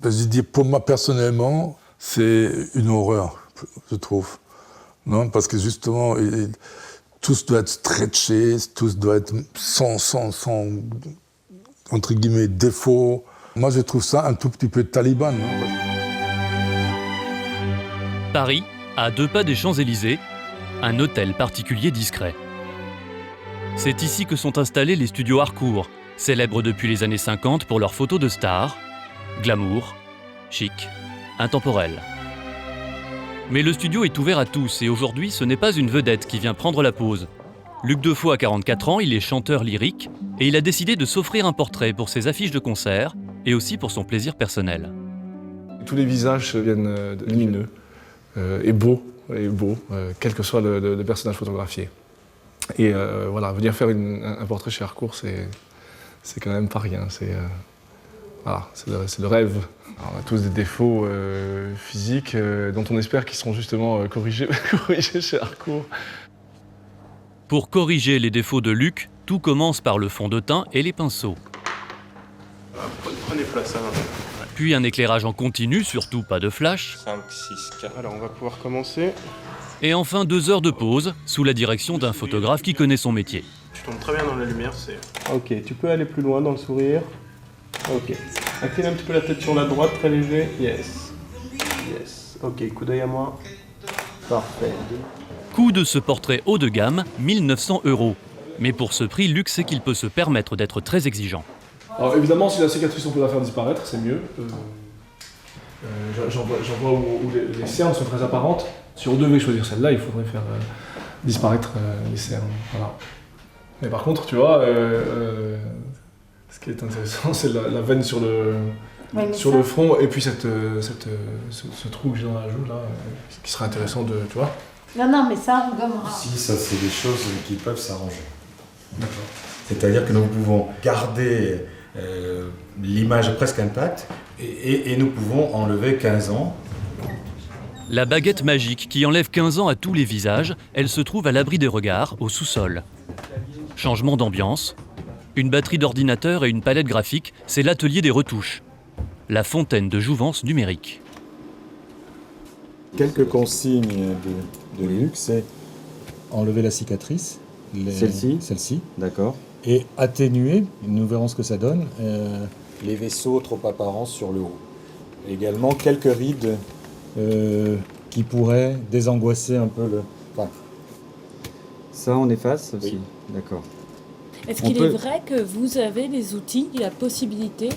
Ben, je dis, pour moi, personnellement, c'est une horreur, je trouve. Non, parce que justement, tout doit être stretché, tout doit être sans entre guillemets, défaut. Moi, je trouve ça un tout petit peu taliban. Non, Paris, à 2 pas des Champs-Élysées, un hôtel particulier discret. C'est ici que sont installés les studios Harcourt, célèbres depuis les années 50 pour leurs photos de stars, glamour, chic, intemporel. Mais le studio est ouvert à tous et aujourd'hui, ce n'est pas une vedette qui vient prendre la pause. Luc Defoe a 44 ans, il est chanteur lyrique et il a décidé de s'offrir un portrait pour ses affiches de concert et aussi pour son plaisir personnel. Tous les visages viennent lumineux et beaux, quel que soit le personnage photographié. Et voilà, venir faire un portrait chez Harcourt, c'est quand même pas rien. Voilà, c'est le rêve. Alors, on a tous des défauts physiques dont on espère qu'ils seront justement corrigés chez Harcourt. Pour corriger les défauts de Luc, tout commence par le fond de teint et les pinceaux. Prenez place, hein. Puis un éclairage en continu, surtout pas de flash. 5, 6, 4. Alors on va pouvoir commencer. Et enfin 2 heures de pause, sous la direction d'un photographe qui connaît son métier. Tu tombes très bien dans la lumière, c'est... Ok, tu peux aller plus loin dans le sourire. Ok. Incline un petit peu la tête sur la droite, très léger. Yes. Yes. Ok, coup d'œil à moi. Parfait. Coût de ce portrait haut de gamme, 1 900 €. Mais pour ce prix, Luc sait qu'il peut se permettre d'être très exigeant. Alors évidemment, si la cicatrice on peut la faire disparaître, c'est mieux. J'en vois où les cernes sont très apparentes. Si on devait choisir celle-là, il faudrait faire disparaître les cernes. Voilà. Mais par contre, tu vois, ce qui est intéressant, c'est la veine sur le front et puis ce trou que j'ai dans la joue, là, qui serait intéressant de, tu vois. Non, mais ça, on gommera. Si, ça, c'est des choses qui peuvent s'arranger. D'accord. C'est-à-dire que nous pouvons garder l'image presque intacte et nous pouvons enlever 15 ans. La baguette magique qui enlève 15 ans à tous les visages, elle se trouve à l'abri des regards, au sous-sol. Changement d'ambiance, une batterie d'ordinateur et une palette graphique, c'est l'atelier des retouches. La fontaine de jouvence numérique. Quelques consignes de Luc, c'est enlever la cicatrice. Celle-ci. D'accord. Et atténuer, nous verrons ce que ça donne, les vaisseaux trop apparents sur le haut. Également quelques rides qui pourraient désangoisser un peu le... Enfin, ça, on efface aussi. Oui. D'accord. Est-ce qu'il est vrai que vous avez les outils, la possibilité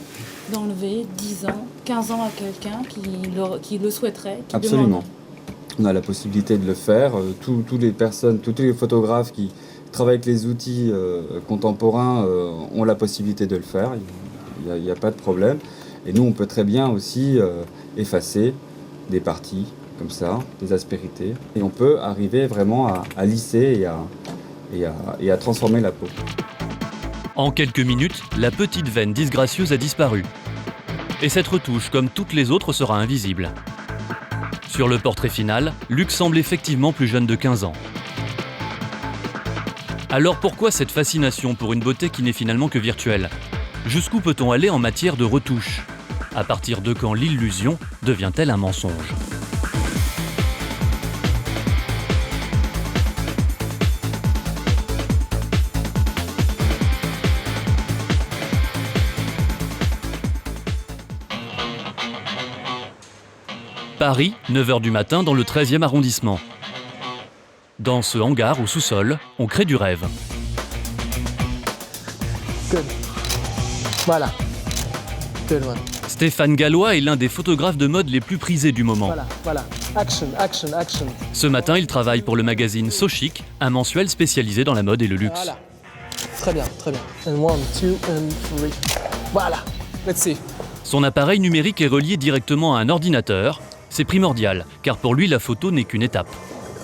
d'enlever 10 ans, 15 ans à quelqu'un qui le souhaiterait, qui Absolument. demande... On a la possibilité de le faire. Tous les photographes qui travaillent avec les outils contemporains ont la possibilité de le faire. Il n'y a pas de problème. Et nous, on peut très bien aussi effacer des parties comme ça, des aspérités. Et on peut arriver vraiment à lisser et à transformer la peau. En quelques minutes, la petite veine disgracieuse a disparu. Et cette retouche, comme toutes les autres, sera invisible. Sur le portrait final, Luc semble effectivement plus jeune de 15 ans. Alors pourquoi cette fascination pour une beauté qui n'est finalement que virtuelle? Jusqu'où peut-on aller en matière de retouche? À partir de quand l'illusion devient-elle un mensonge? Paris, 9h du matin dans le 13e arrondissement. Dans ce hangar au sous-sol, on crée du rêve. Good. Voilà. Good one. Stéphane Gallois est l'un des photographes de mode les plus prisés du moment. Voilà. Action, action, action. Ce matin, il travaille pour le magazine So Chic, un mensuel spécialisé dans la mode et le luxe. Voilà. Très bien, très bien. And 1, 2, and 3. Voilà. Let's see. Son appareil numérique est relié directement à un ordinateur. C'est primordial, car pour lui, la photo n'est qu'une étape.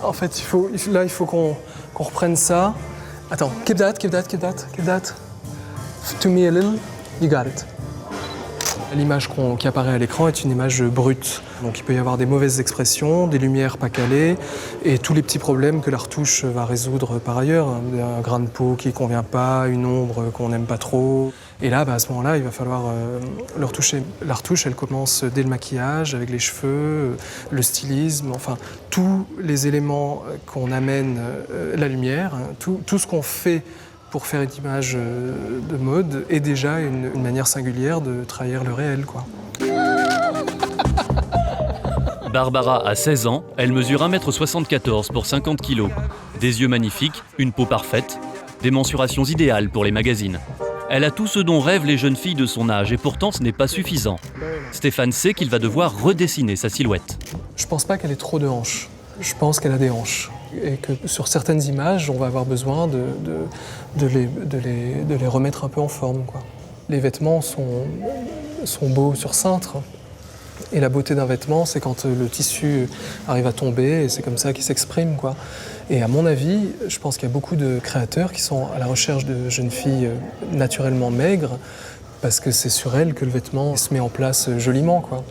En fait, il faut qu'on reprenne ça. Attends, keep that. To me a little, you got it. L'image qui apparaît à l'écran est une image brute. Donc il peut y avoir des mauvaises expressions, des lumières pas calées et tous les petits problèmes que la retouche va résoudre par ailleurs. Un grain de peau qui ne convient pas, une ombre qu'on n'aime pas trop. Et là, à ce moment-là, il va falloir le retoucher. La retouche, elle commence dès le maquillage, avec les cheveux, le stylisme, enfin, tous les éléments qu'on amène, la lumière, hein, tout ce qu'on fait pour faire une image de mode est déjà une manière singulière de trahir le réel, quoi. Barbara a 16 ans, elle mesure 1,74 m pour 50 kg. Des yeux magnifiques, une peau parfaite, des mensurations idéales pour les magazines. Elle a tout ce dont rêvent les jeunes filles de son âge et pourtant ce n'est pas suffisant. Stéphane sait qu'il va devoir redessiner sa silhouette. Je pense pas qu'elle ait trop de hanches. Je pense qu'elle a des hanches. Et que sur certaines images, on va avoir besoin de les remettre un peu en forme, quoi. Les vêtements sont beaux sur cintre. Et la beauté d'un vêtement, c'est quand le tissu arrive à tomber et c'est comme ça qu'il s'exprime, quoi. Et à mon avis, je pense qu'il y a beaucoup de créateurs qui sont à la recherche de jeunes filles naturellement maigres parce que c'est sur elles que le vêtement se met en place joliment, quoi.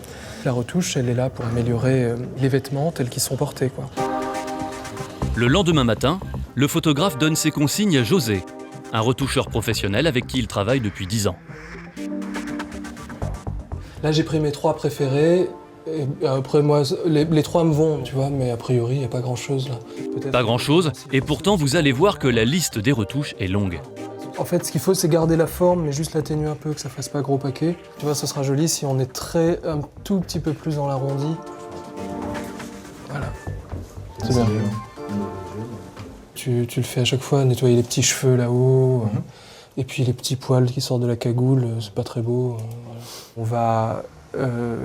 La retouche, elle est là pour améliorer les vêtements tels qu'ils sont portés, quoi. Le lendemain matin, le photographe donne ses consignes à José, un retoucheur professionnel avec qui il travaille depuis 10 ans. Là, j'ai pris mes 3 préférés. Et après, moi, les 3 me vont, tu vois, mais a priori, il n'y a pas grand-chose, là. Pas grand-chose, et pourtant vous allez voir que la liste des retouches est longue. En fait, ce qu'il faut, c'est garder la forme, mais juste l'atténuer un peu, que ça fasse pas gros paquet. Tu vois, ce sera joli si on est un tout petit peu plus dans l'arrondi. Voilà. C'est bien. Tu le fais à chaque fois, nettoyer les petits cheveux là-haut, et puis les petits poils qui sortent de la cagoule, c'est pas très beau. Voilà. On va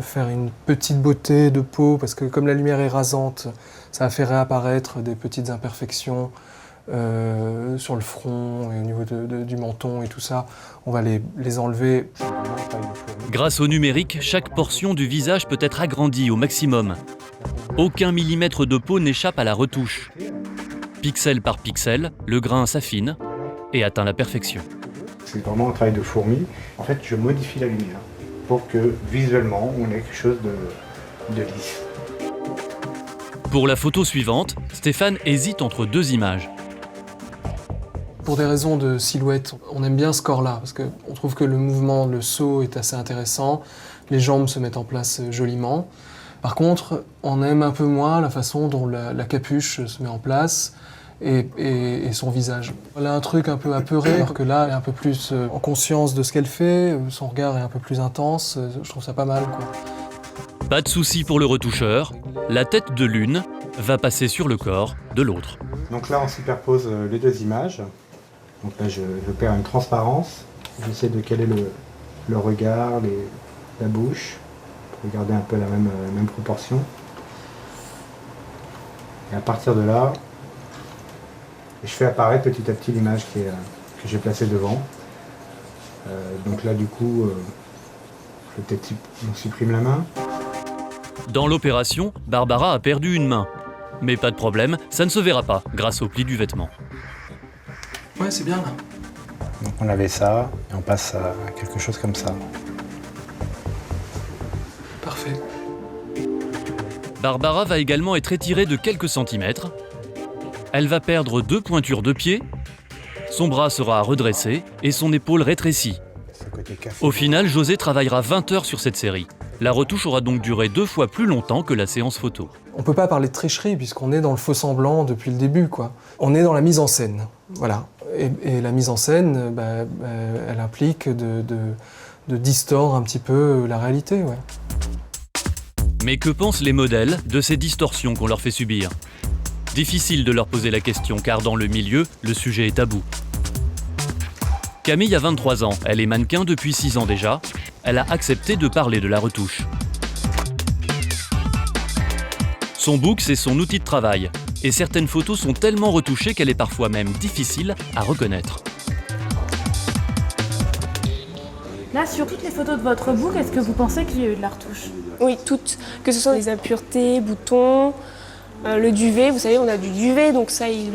faire une petite beauté de peau, parce que comme la lumière est rasante, ça va faire réapparaître des petites imperfections sur le front et au niveau du menton et tout ça. On va les enlever. Grâce au numérique, chaque portion du visage peut être agrandie au maximum. Aucun millimètre de peau n'échappe à la retouche. Pixel par pixel, le grain s'affine et atteint la perfection. C'est vraiment un travail de fourmi. En fait, je modifie la lumière pour que visuellement, on ait quelque chose de lisse. Pour la photo suivante, Stéphane hésite entre 2 images. Pour des raisons de silhouette, on aime bien ce corps-là, parce qu'on trouve que le mouvement, le saut est assez intéressant, les jambes se mettent en place joliment. Par contre, on aime un peu moins la façon dont la capuche se met en place et son visage. Elle a un truc un peu apeuré, alors que là, elle est un peu plus en conscience de ce qu'elle fait, son regard est un peu plus intense, je trouve ça pas mal, quoi. Pas de souci pour le retoucheur, la tête de l'une va passer sur le corps de l'autre. Donc là, on superpose les 2 images. Donc là, je perds une transparence. J'essaie de caler le regard, la bouche, pour garder un peu la même proportion. Et à partir de là, je fais apparaître petit à petit l'image que j'ai placée devant. Donc là, du coup, je vais peut-être supprime la main. Dans l'opération, Barbara a perdu une main. Mais pas de problème, ça ne se verra pas grâce au pli du vêtement. Ouais, c'est bien là. Donc on avait ça, et on passe à quelque chose comme ça. Parfait. Barbara va également être étirée de quelques centimètres. Elle va perdre 2 pointures de pied, son bras sera redressé et son épaule rétrécie. Au final, José travaillera 20 heures sur cette série. La retouche aura donc duré 2 fois plus longtemps que la séance photo. On peut pas parler de tricherie puisqu'on est dans le faux semblant depuis le début, quoi. On est dans la mise en scène, voilà. Et la mise en scène, elle implique de distordre un petit peu la réalité, ouais. Mais que pensent les modèles de ces distorsions qu'on leur fait subir ? Difficile de leur poser la question car dans le milieu, le sujet est tabou. Camille a 23 ans, elle est mannequin depuis 6 ans déjà. Elle a accepté de parler de la retouche. Son book, c'est son outil de travail. Et certaines photos sont tellement retouchées qu'elle est parfois même difficile à reconnaître. Là, sur toutes les photos de votre book, est-ce que vous pensez qu'il y a eu de la retouche? Oui, toutes. Que ce soit les impuretés, boutons, le duvet. Vous savez, on a du duvet, donc ça, il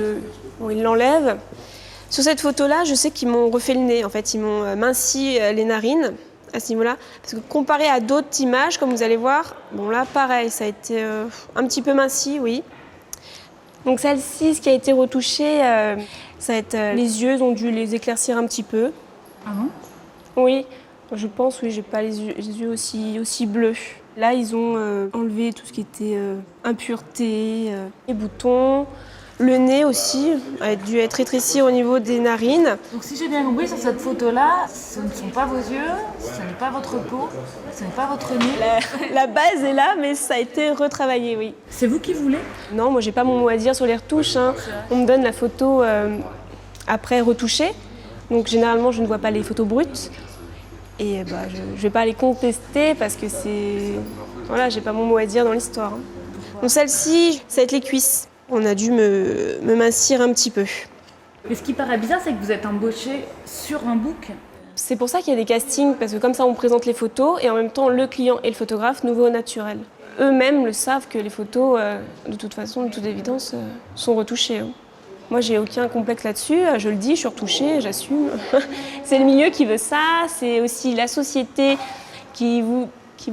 l'enlève. Sur cette photo-là, je sais qu'ils m'ont refait le nez. En fait, ils m'ont minci les narines à ce niveau-là. Parce que comparé à d'autres images, comme vous allez voir, bon là, pareil, ça a été un petit peu minci, oui. Donc celle-ci, ce qui a été retouché, ça va être les yeux, ils ont dû les éclaircir un petit peu. Ah bon? Oui, je pense, oui, j'ai pas les yeux aussi bleus. Là, ils ont enlevé tout ce qui était impureté, les boutons. Le nez aussi a dû être rétréci au niveau des narines. Donc si j'ai bien compris, sur cette photo-là, ce ne sont pas vos yeux, ce n'est pas votre peau, ce n'est pas votre nez. La base est là, mais ça a été retravaillé, oui. C'est vous qui voulez? Non, moi j'ai pas mon mot à dire sur les retouches. Hein. On me donne la photo après retouchée. Donc généralement, je ne vois pas les photos brutes. Et je ne vais pas les contester parce que c'est... Voilà, j'ai pas mon mot à dire dans l'histoire. Hein. Donc celle-ci, ça va être les cuisses. On a dû me mincir un petit peu. Mais ce qui paraît bizarre, c'est que vous êtes embauché sur un book. C'est pour ça qu'il y a des castings, parce que comme ça on présente les photos et en même temps le client et le photographe nous voient au naturel. Eux-mêmes le savent que les photos, de toute façon, de toute évidence, sont retouchées. Hein. Moi j'ai aucun complexe là-dessus, je le dis, je suis retouchée, j'assume. C'est le milieu qui veut ça, c'est aussi la société qui vous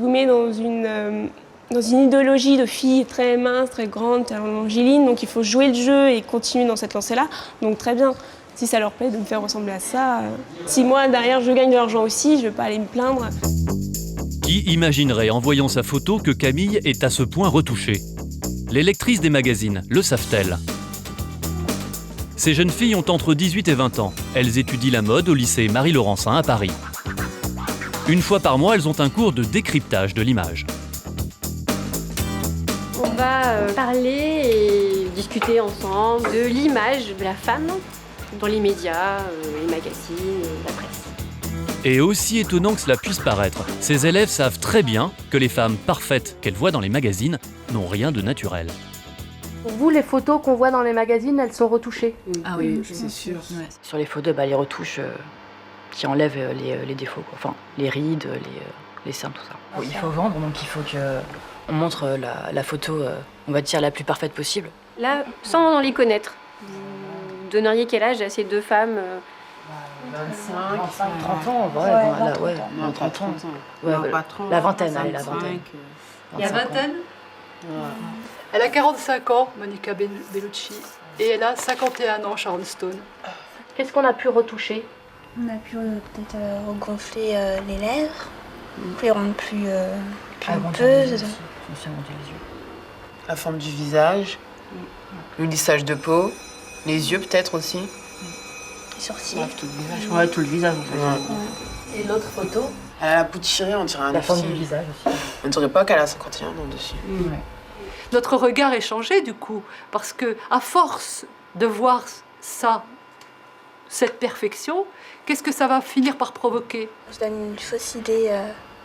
met dans une idéologie de filles très minces, très grandes, longilines, donc il faut jouer le jeu et continuer dans cette lancée-là. Donc très bien, si ça leur plaît de me faire ressembler à ça. Si moi, derrière, je gagne de l'argent aussi, je ne vais pas aller me plaindre. Qui imaginerait en voyant sa photo que Camille est à ce point retouchée? Les lectrices des magazines le savent-elles? Ces jeunes filles ont entre 18 et 20 ans. Elles étudient la mode au lycée Marie-Laurencin à Paris. Une fois par mois, elles ont un cours de décryptage de l'image. On va parler et discuter ensemble de l'image de la femme dans les médias, les magazines, la presse. Et aussi étonnant que cela puisse paraître, ces élèves savent très bien que les femmes parfaites qu'elles voient dans les magazines n'ont rien de naturel. Pour vous, les photos qu'on voit dans les magazines, elles sont retouchées? Ah oui, c'est sûr. Ouais. Sur les photos, les retouches qui enlèvent les défauts, quoi. Enfin, les rides, les seins, tout ça. Il faut vendre, donc il faut qu'on montre la photo, on va dire, la plus parfaite possible. Là, sans les connaître, vous donneriez quel âge à ces deux femmes 25, 30 ans, ouais. Non, 30 ans. Ouais, non, pas 30, la vingtaine, 25, allez, la vingtaine. Il y a vingtaine? Ouais. Elle a 45 ans, Monica Bellucci, et elle a 51 ans, Sharon Stone. Qu'est-ce qu'on a pu retoucher? On a pu peut-être regonfler les lèvres, les rendre plus pompeuses. La forme du visage, le lissage de peau, les yeux peut-être aussi. Les sourcils. Ouais, tout le visage. Ouais, tout le visage en fait. Ouais. Et l'autre photo? Elle a la poutichérie, on dirait un La forme du visage aussi. On dirait pas qu'elle a 51 ans dessus. Ouais. Notre regard est changé du coup, parce que à force de voir ça, cette perfection, qu'est-ce que ça va finir par provoquer? Je donne une fausse idée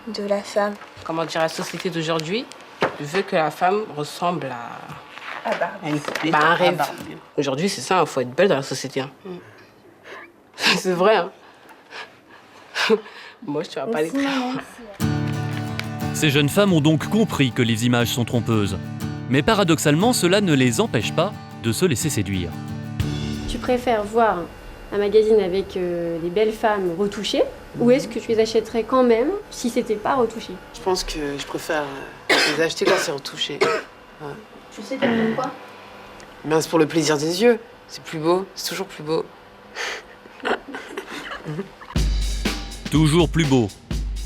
de la femme. Comment dire, la société d'aujourd'hui veut que la femme ressemble à une poupée, un rêve. Aujourd'hui, c'est ça, il faut être belle dans la société. Hein. C'est vrai. Hein. Moi, je ne te pas les Ces jeunes femmes ont donc compris que les images sont trompeuses. Mais paradoxalement, cela ne les empêche pas de se laisser séduire. Tu préfères voir un magazine avec des belles femmes retouchées, ou est-ce que tu les achèterais quand même si c'était pas retouché? Je pense que je préfère les acheter quand c'est retouché. Ouais. Tu sais pourquoi? Ben, c'est pour le plaisir des yeux. C'est plus beau, c'est toujours plus beau. Toujours plus beau.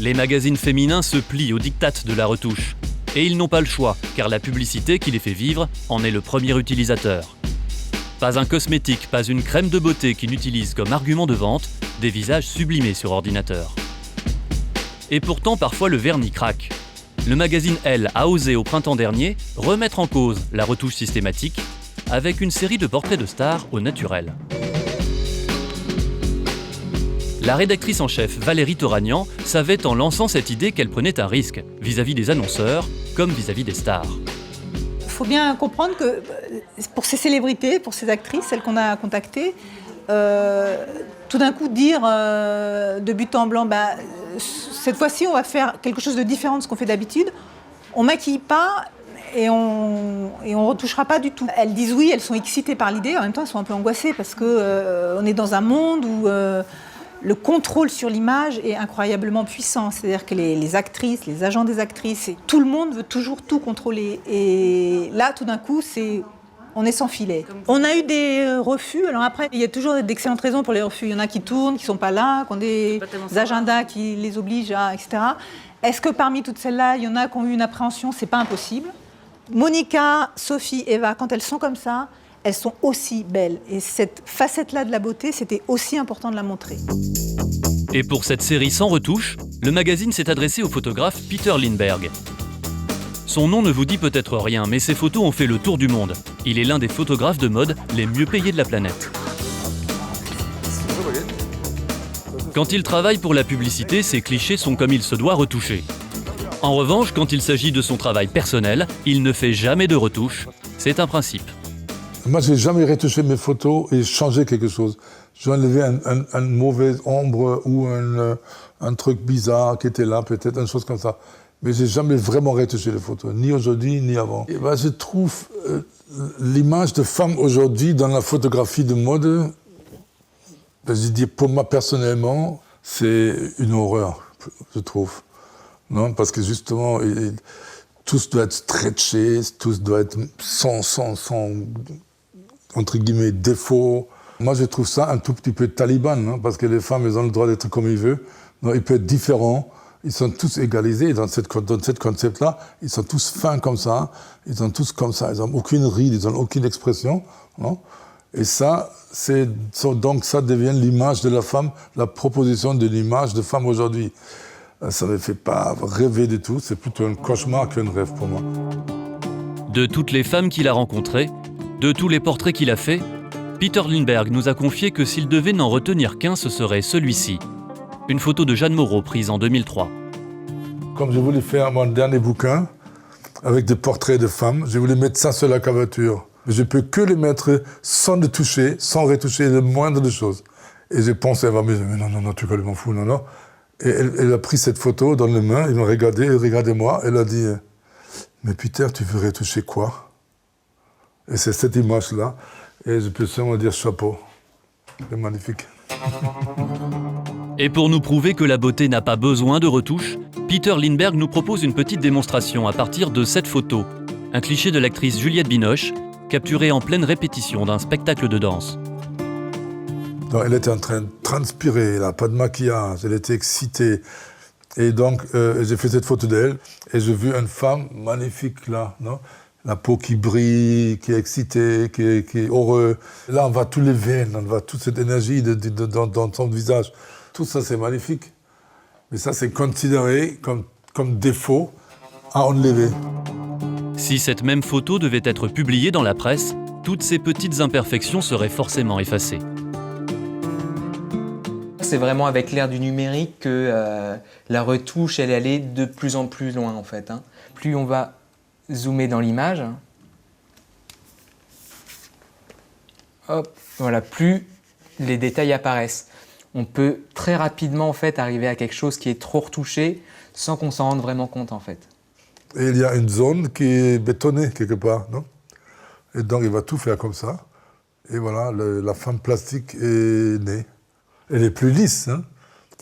Les magazines féminins se plient aux diktats de la retouche. Et ils n'ont pas le choix, car la publicité qui les fait vivre en est le premier utilisateur. Pas un cosmétique, pas une crème de beauté qui n'utilise comme argument de vente des visages sublimés sur ordinateur. Et pourtant, parfois, le vernis craque. Le magazine Elle a osé au printemps dernier remettre en cause la retouche systématique avec une série de portraits de stars au naturel. La rédactrice en chef Valérie Toragnan savait en lançant cette idée qu'elle prenait un risque vis-à-vis des annonceurs comme vis-à-vis des stars. Il faut bien comprendre que pour ces célébrités, pour ces actrices, celles qu'on a contactées, tout d'un coup dire de but en blanc, cette fois-ci on va faire quelque chose de différent de ce qu'on fait d'habitude, on maquille pas et on retouchera pas du tout. Elles disent oui, elles sont excitées par l'idée, en même temps elles sont un peu angoissées parce que on est dans un monde où le contrôle sur l'image est incroyablement puissant. C'est-à-dire que les actrices, les agents des actrices, tout le monde veut toujours tout contrôler. Et là, tout d'un coup, c'est on est sans filet. On a eu des refus. Alors après, il y a toujours d'excellentes raisons pour les refus. Il y en a qui tournent, qui ne sont pas là, qui ont des agendas qui les obligent à, etc. Est-ce que parmi toutes celles-là, il y en a qui ont eu une appréhension? C'est pas impossible. Monica, Sophie, Eva, quand elles sont comme ça, elles sont aussi belles. Et cette facette-là de la beauté, c'était aussi important de la montrer. Et pour cette série sans retouche, le magazine s'est adressé au photographe Peter Lindbergh. Son nom ne vous dit peut-être rien, mais ses photos ont fait le tour du monde. Il est l'un des photographes de mode les mieux payés de la planète. Quand il travaille pour la publicité, ses clichés sont comme il se doit retouchés. En revanche, quand il s'agit de son travail personnel, il ne fait jamais de retouches. C'est un principe. Moi, j'ai jamais retouché mes photos et changé quelque chose. J'ai enlevé une mauvaise ombre ou un truc bizarre qui était là, peut-être, une chose comme ça. Mais j'ai jamais vraiment retouché les photos, ni aujourd'hui, ni avant. Et ben, je trouve l'image de femme aujourd'hui dans la photographie de mode, ben, je dis pour moi personnellement, c'est une horreur, je trouve. Non, parce que justement, tout doit être stretché, tout doit être sans entre guillemets, défaut. Moi, je trouve ça un tout petit peu taliban, hein, parce que les femmes, elles ont le droit d'être comme ils veulent. Non, ils peuvent être différents. Ils sont tous égalisés dans cette concept-là. Ils sont tous fins comme ça. Ils sont tous comme ça. Ils n'ont aucune ride, ils n'ont aucune expression. Non, et ça, donc ça devient l'image de la femme, la proposition de l'image de femme aujourd'hui. Ça ne me fait pas rêver du tout. C'est plutôt un cauchemar qu'un rêve pour moi. De toutes les femmes qu'il a rencontrées, de tous les portraits qu'il a faits, Peter Lindbergh nous a confié que s'il devait n'en retenir qu'un, ce serait celui-ci. Une photo de Jeanne Moreau prise en 2003. Comme je voulais faire mon dernier bouquin, avec des portraits de femmes, je voulais mettre ça sur la couverture. Mais je peux que les mettre sans les toucher, sans retoucher le moindre de choses. Et j'ai pensé, elle va me dire, mais non, tu es complètement fou, non. Et elle a pris cette photo dans les mains, elle m'a regardé, elle regardait moi, elle a dit, mais Peter, tu veux retoucher quoi? Et c'est cette image-là, et je peux seulement dire chapeau. C'est magnifique. Et pour nous prouver que la beauté n'a pas besoin de retouches, Peter Lindbergh nous propose une petite démonstration à partir de cette photo. Un cliché de l'actrice Juliette Binoche, capturé en pleine répétition d'un spectacle de danse. Donc, elle était en train de transpirer, elle n'a pas de maquillage, elle était excitée. Et donc, j'ai fait cette photo d'elle, et j'ai vu une femme magnifique là, non? La peau qui brille, qui est excitée, qui est heureuse. Là, on voit tous les veines, on voit toute cette énergie dans son visage. Tout ça, c'est magnifique. Mais ça, c'est considéré comme défaut à enlever. Si cette même photo devait être publiée dans la presse, toutes ces petites imperfections seraient forcément effacées. C'est vraiment avec l'ère du numérique que la retouche, elle est allée de plus en plus loin, en fait. Plus on va zoomer dans l'image, hop, voilà, plus les détails apparaissent. On peut très rapidement en fait arriver à quelque chose qui est trop retouché sans qu'on s'en rende vraiment compte en fait. Et il y a une zone qui est bétonnée quelque part, non? Et donc il va tout faire comme ça. Et voilà, la femme plastique est née. Elle est plus lisse, hein?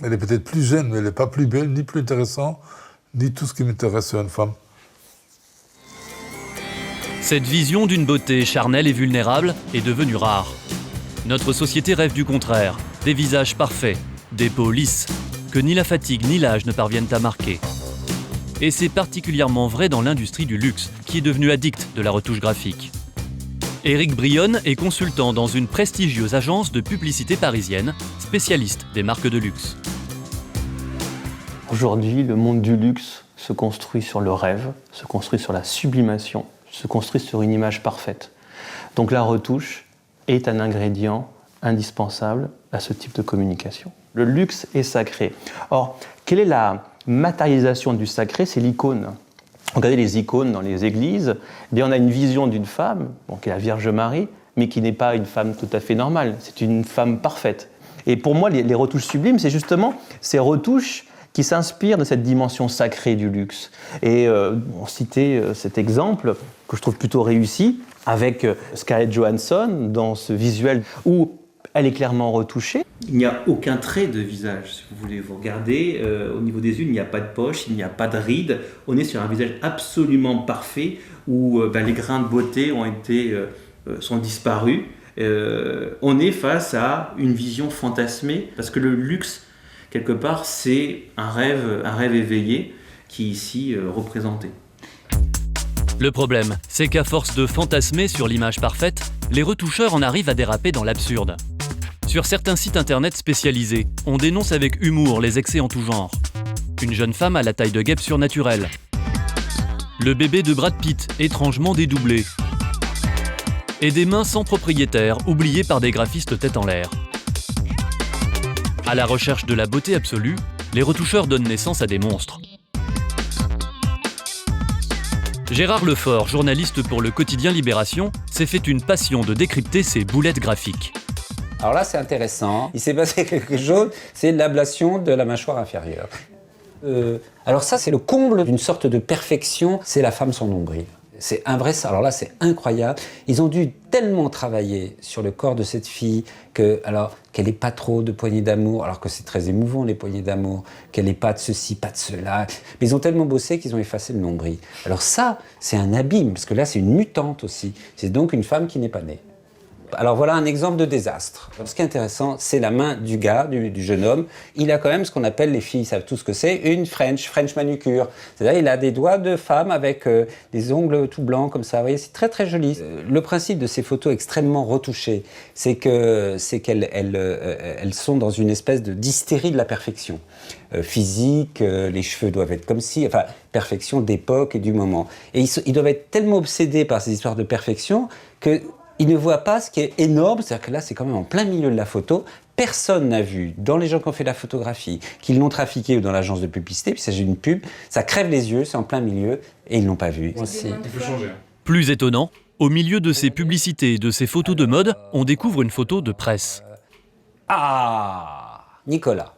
Elle est peut-être plus jeune, mais elle n'est pas plus belle, ni plus intéressante, ni tout ce qui m'intéresse sur une femme. Cette vision d'une beauté charnelle et vulnérable est devenue rare. Notre société rêve du contraire, des visages parfaits, des peaux lisses, que ni la fatigue ni l'âge ne parviennent à marquer. Et c'est particulièrement vrai dans l'industrie du luxe, qui est devenue addict de la retouche graphique. Éric Brionne est consultant dans une prestigieuse agence de publicité parisienne, spécialiste des marques de luxe. Aujourd'hui, le monde du luxe se construit sur le rêve, se construit sur la sublimation, se construit sur une image parfaite. Donc la retouche est un ingrédient indispensable à ce type de communication. Le luxe est sacré. Or, quelle est la matérialisation du sacré? C'est l'icône. Regardez les icônes dans les églises, eh bien, on a une vision d'une femme, qui est la Vierge Marie, mais qui n'est pas une femme tout à fait normale, c'est une femme parfaite. Et pour moi, les retouches sublimes, c'est justement ces retouches qui s'inspirent de cette dimension sacrée du luxe. Et on citait cet exemple, que je trouve plutôt réussi, avec Scarlett Johansson, dans ce visuel où elle est clairement retouchée. Il n'y a aucun trait de visage, si vous voulez. Vous regardez, au niveau des yeux, il n'y a pas de poche, il n'y a pas de rides. On est sur un visage absolument parfait, où les grains de beauté ont été sont disparues. On est face à une vision fantasmée, parce que le luxe, quelque part, c'est un rêve éveillé qui est ici représenté. Le problème, c'est qu'à force de fantasmer sur l'image parfaite, les retoucheurs en arrivent à déraper dans l'absurde. Sur certains sites internet spécialisés, on dénonce avec humour les excès en tout genre. Une jeune femme à la taille de guêpe surnaturelle. Le bébé de Brad Pitt, étrangement dédoublé. Et des mains sans propriétaire, oubliées par des graphistes tête en l'air. À la recherche de la beauté absolue, les retoucheurs donnent naissance à des monstres. Gérard Lefort, journaliste pour le quotidien Libération, s'est fait une passion de décrypter ces boulettes graphiques. Alors là, c'est intéressant. Il s'est passé quelque chose, c'est l'ablation de la mâchoire inférieure. Alors ça, c'est le comble d'une sorte de perfection, c'est la femme sans nombril. C'est invraisemblable. Alors là, c'est incroyable. Ils ont dû tellement travailler sur le corps de cette fille qu'elle n'ait pas trop de poignées d'amour, alors que c'est très émouvant, les poignées d'amour, qu'elle n'ait pas de ceci, pas de cela. Mais ils ont tellement bossé qu'ils ont effacé le nombril. Alors ça, c'est un abîme, parce que là, c'est une mutante aussi. C'est donc une femme qui n'est pas née. Alors voilà un exemple de désastre. Ce qui est intéressant, c'est la main du gars, du jeune homme. Il a quand même ce qu'on appelle, les filles savent tout ce que c'est, une French manucure. C'est-à-dire il a des doigts de femme avec des ongles tout blancs comme ça. Vous voyez, c'est très très joli. Le principe de ces photos extrêmement retouchées, c'est qu'elles sont dans une espèce d'hystérie de la perfection. Physique, les cheveux doivent être comme ci, enfin, perfection d'époque et du moment. Et ils doivent être tellement obsédés par ces histoires de perfection que ils ne voient pas ce qui est énorme, c'est-à-dire que là, c'est quand même en plein milieu de la photo. Personne n'a vu, dans les gens qui ont fait la photographie, qu'ils l'ont trafiqué ou dans l'agence de publicité, puis il s'agit d'une pub, ça crève les yeux, c'est en plein milieu, et ils ne l'ont pas vu. Il faut changer. Plus étonnant, au milieu de ces publicités et de ces photos de mode, on découvre une photo de presse. Ah, Nicolas.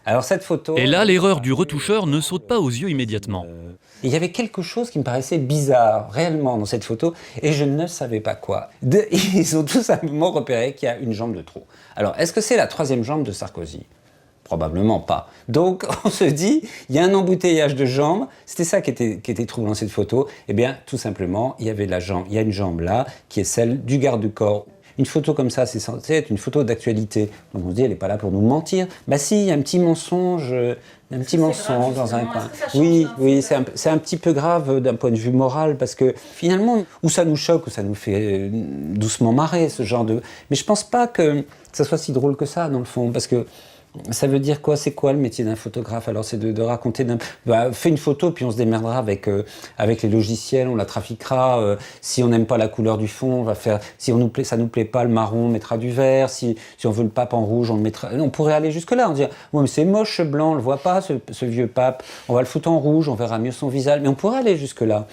Alors cette photo... Et là, l'erreur du retoucheur ne saute pas aux yeux immédiatement. Il y avait quelque chose qui me paraissait bizarre, réellement, dans cette photo, et je ne savais pas quoi. Ils ont tout simplement repéré qu'il y a une jambe de trop. Alors, est-ce que c'est la troisième jambe de Sarkozy ? Probablement pas. Donc, on se dit, il y a un embouteillage de jambes. C'était ça qui était troublant dans cette photo. Eh bien, tout simplement, il y a une jambe là, qui est celle du garde du corps. Une photo comme ça, c'est censé être une photo d'actualité. Donc on se dit, elle n'est pas là pour nous mentir. Bah si, il y a un petit mensonge dans un coin. Oui, c'est un petit peu grave d'un point de vue moral, parce que finalement, ou ça nous choque, ou ça nous fait doucement marrer, ce genre de... Mais je pense pas que ça soit si drôle que ça, dans le fond, parce que ça veut dire quoi ? C'est quoi le métier d'un photographe ? Alors c'est de raconter... fais une photo, puis on se démerdera avec les logiciels, on la trafiquera. Si on n'aime pas la couleur du fond, on va faire... Si ça nous plaît pas, le marron, on mettra du vert. Si on veut le pape en rouge, on le mettra... On pourrait aller jusque-là, on dirait, ouais, mais c'est moche ce blanc, on le voit pas, ce vieux pape. On va le foutre en rouge, on verra mieux son visage. Mais on pourrait aller jusque-là.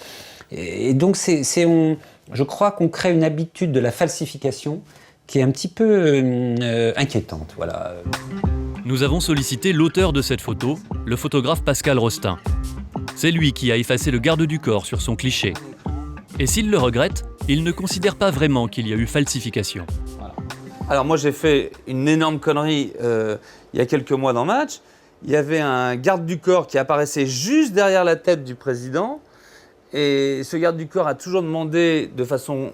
Et donc je crois qu'on crée une habitude de la falsification qui est un petit peu inquiétante, voilà. Nous avons sollicité l'auteur de cette photo, le photographe Pascal Rostin. C'est lui qui a effacé le garde du corps sur son cliché. Et s'il le regrette, il ne considère pas vraiment qu'il y a eu falsification. Alors moi j'ai fait une énorme connerie il y a quelques mois dans Match. Il y avait un garde du corps qui apparaissait juste derrière la tête du président. Et ce garde du corps a toujours demandé de façon,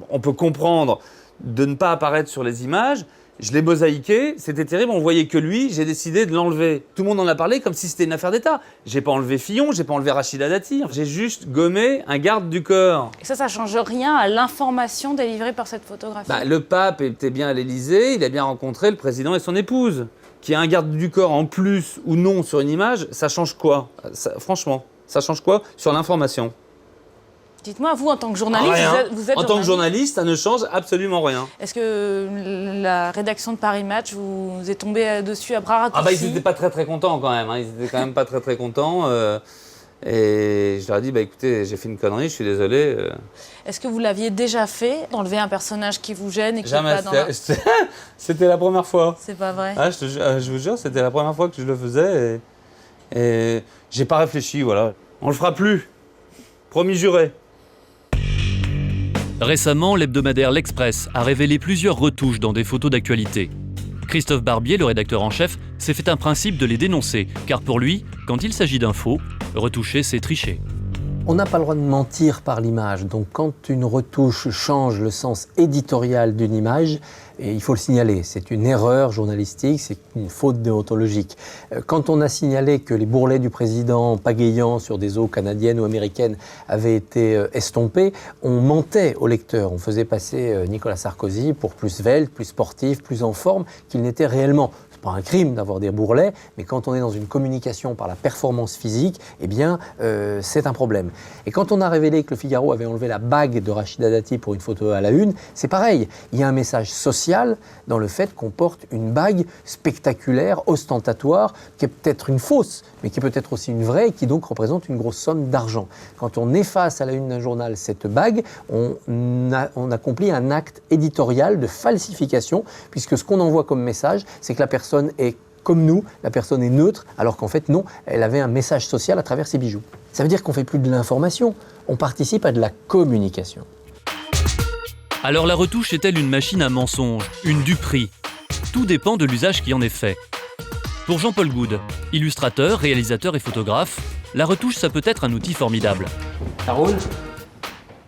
on peut comprendre, de ne pas apparaître sur les images. Je l'ai mosaïqué, c'était terrible, on voyait que lui, j'ai décidé de l'enlever. Tout le monde en a parlé comme si c'était une affaire d'État. J'ai pas enlevé Fillon, j'ai pas enlevé Rachida Dati, j'ai juste gommé un garde du corps. Et ça change rien à l'information délivrée par cette photographie. Le pape était bien à l'Élysée, il a bien rencontré le président et son épouse. Qu'il y ait un garde du corps en plus ou non sur une image, ça change quoi ? Franchement, ça change quoi sur l'information ? Dites-moi, vous, en tant que journaliste, vous êtes en tant que journaliste, ça ne change absolument rien. Est-ce que la rédaction de Paris Match vous est tombée dessus à bras raccourcis ? Ils n'étaient pas très contents quand même. Ils étaient quand même pas très contents. Et je leur ai dit, écoutez, j'ai fait une connerie, je suis désolé. Est-ce que vous l'aviez déjà fait, d'enlever un personnage qui vous gêne et qui Jamais. n'est pas dans C'était la première fois. C'est pas vrai. Je vous jure, c'était la première fois que je le faisais. Et j'ai pas réfléchi, voilà. On le fera plus. Promis juré. Récemment, l'hebdomadaire L'Express a révélé plusieurs retouches dans des photos d'actualité. Christophe Barbier, le rédacteur en chef, s'est fait un principe de les dénoncer, car pour lui, quand il s'agit d'infos, retoucher, c'est tricher. On n'a pas le droit de mentir par l'image, donc quand une retouche change le sens éditorial d'une image, il faut le signaler. C'est une erreur journalistique, c'est une faute déontologique. Quand on a signalé que les bourrelets du président pagayant sur des eaux canadiennes ou américaines avaient été estompés, on mentait au lecteur. On faisait passer Nicolas Sarkozy pour plus svelte, plus sportif, plus en forme qu'il n'était réellement. Pas un crime d'avoir des bourrelets, mais quand on est dans une communication par la performance physique, eh bien, c'est un problème. Et quand on a révélé que le Figaro avait enlevé la bague de Rachida Dati pour une photo à la une, c'est pareil. Il y a un message social dans le fait qu'on porte une bague spectaculaire, ostentatoire, qui est peut-être une fausse, mais qui est peut-être aussi une vraie, et qui donc représente une grosse somme d'argent. Quand on efface à la une d'un journal cette bague, on accomplit un acte éditorial de falsification, puisque ce qu'on envoie comme message, c'est que la personne est comme nous, la personne est neutre, alors qu'en fait non, elle avait un message social à travers ses bijoux. Ça veut dire qu'on ne fait plus de l'information, on participe à de la communication. Alors la retouche est-elle une machine à mensonges, une duperie? Tout dépend de l'usage qui en est fait. Pour Jean-Paul Goude, illustrateur, réalisateur et photographe, la retouche ça peut être un outil formidable. Ça roule ?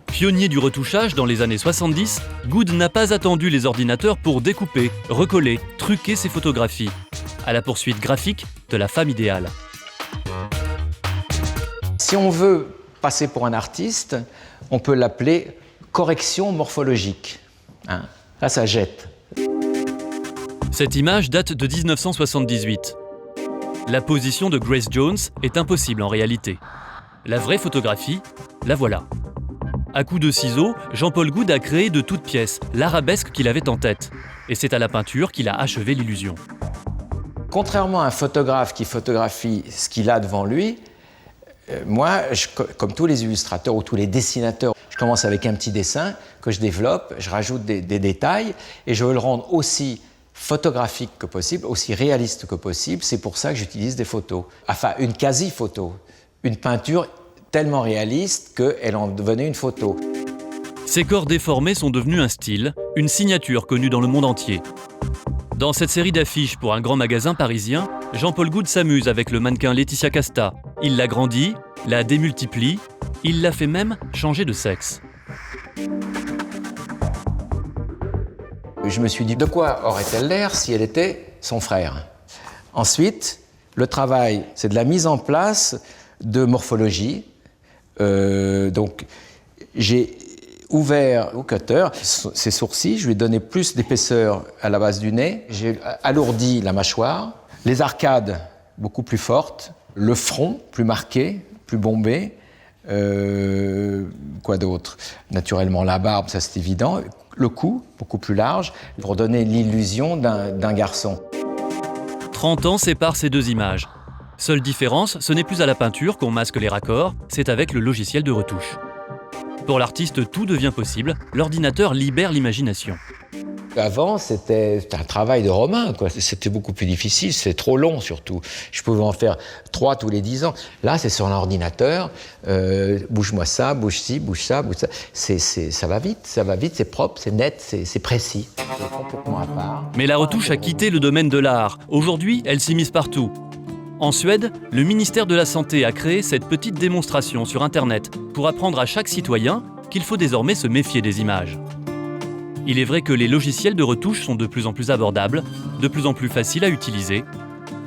Pionnier du retouchage dans les années 70, Goude n'a pas attendu les ordinateurs pour découper, recoller, truquer ses photographies, à la poursuite graphique de la femme idéale. Si on veut passer pour un artiste, on peut l'appeler correction morphologique. Là, ça jette. Cette image date de 1978. La position de Grace Jones est impossible en réalité. La vraie photographie, la voilà. À coups de ciseaux, Jean-Paul Goude a créé de toutes pièces l'arabesque qu'il avait en tête. Et c'est à la peinture qu'il a achevé l'illusion. Contrairement à un photographe qui photographie ce qu'il a devant lui, moi, comme tous les illustrateurs ou tous les dessinateurs, je commence avec un petit dessin que je développe, je rajoute des détails et je veux le rendre aussi photographique que possible, aussi réaliste que possible. C'est pour ça que j'utilise des photos. Enfin, une quasi-photo, une peinture tellement réaliste qu'elle en devenait une photo. Ces corps déformés sont devenus un style, une signature connue dans le monde entier. Dans cette série d'affiches pour un grand magasin parisien, Jean-Paul Goude s'amuse avec le mannequin Laetitia Casta. Il l'agrandit, la démultiplie, il la fait même changer de sexe. Je me suis dit, de quoi aurait-elle l'air si elle était son frère? Ensuite, le travail, c'est de la mise en place de morphologie. Donc, j'ai ouvert au cutter ses sourcils, je lui ai donné plus d'épaisseur à la base du nez, j'ai alourdi la mâchoire, les arcades beaucoup plus fortes, le front plus marqué, plus bombé, quoi d'autre? Naturellement la barbe, ça c'est évident, le cou beaucoup plus large, pour donner l'illusion d'un garçon. 30 ans séparent ces deux images. Seule différence, ce n'est plus à la peinture qu'on masque les raccords, c'est avec le logiciel de retouche. Pour l'artiste, tout devient possible, l'ordinateur libère l'imagination. Avant, c'était un travail de romain, quoi. C'était beaucoup plus difficile, c'est trop long surtout. Je pouvais en faire 3 tous les 10 ans. Là, c'est sur l'ordinateur, bouge-moi ça, bouge ci, bouge ça, bouge ça. Ça va vite, c'est propre, c'est net, c'est précis. C'est complètement à part. Mais la retouche a quitté le domaine de l'art. Aujourd'hui, elle s'immisce partout. En Suède, le ministère de la Santé a créé cette petite démonstration sur Internet pour apprendre à chaque citoyen qu'il faut désormais se méfier des images. Il est vrai que les logiciels de retouche sont de plus en plus abordables, de plus en plus faciles à utiliser.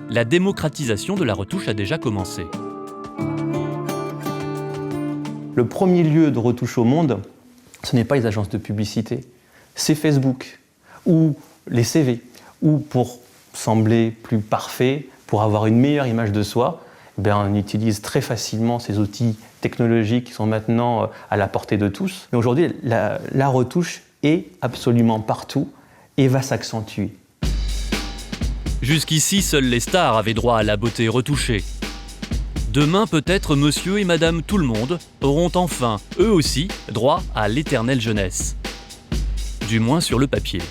La démocratisation de la retouche a déjà commencé. Le premier lieu de retouche au monde, ce n'est pas les agences de publicité, c'est Facebook, ou les CV, ou pour sembler plus parfait, pour avoir une meilleure image de soi, on utilise très facilement ces outils technologiques qui sont maintenant à la portée de tous. Mais aujourd'hui, la retouche est absolument partout et va s'accentuer. Jusqu'ici, seuls les stars avaient droit à la beauté retouchée. Demain, peut-être monsieur et madame tout le monde auront enfin, eux aussi, droit à l'éternelle jeunesse. Du moins sur le papier.